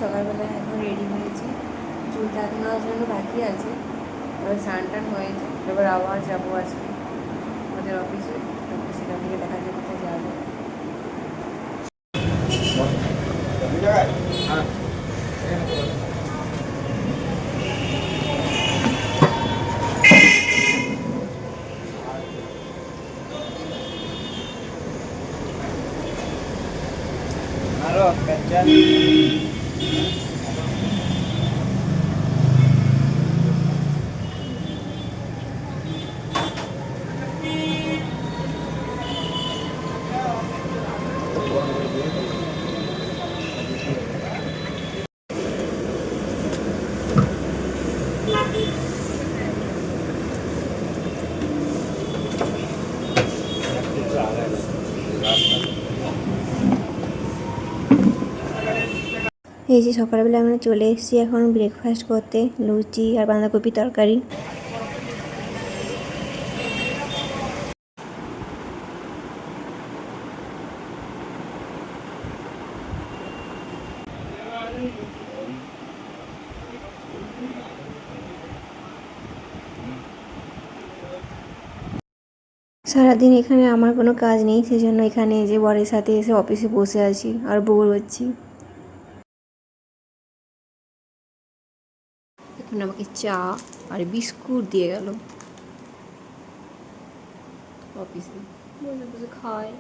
সকালবেলা এখন রেডি হয়েছি, চুলটা এখনো জন্য বাকি আছে, এবার স্নান টান হয়েছে, এবার আবার যাবো আজকে ওদের অফিসে। সেখান থেকে দেখা যায় কোথায় যাবো। এই যে সকালবেলা আমরা চলে এসেছি এখন ব্রেকফাস্ট করতে, লুচি আর বাঁধাকপি তরকারি। সারাদিন এখানে আমার কোনো কাজ নেই, সেই জন্য এখানে যে বরের সাথে এসে অফিসে বসে আছি আর বোর হচ্ছি। এখন আমাকে চা আর বিস্কুট দিয়ে গেল অফিসে, বসে বসে খায়।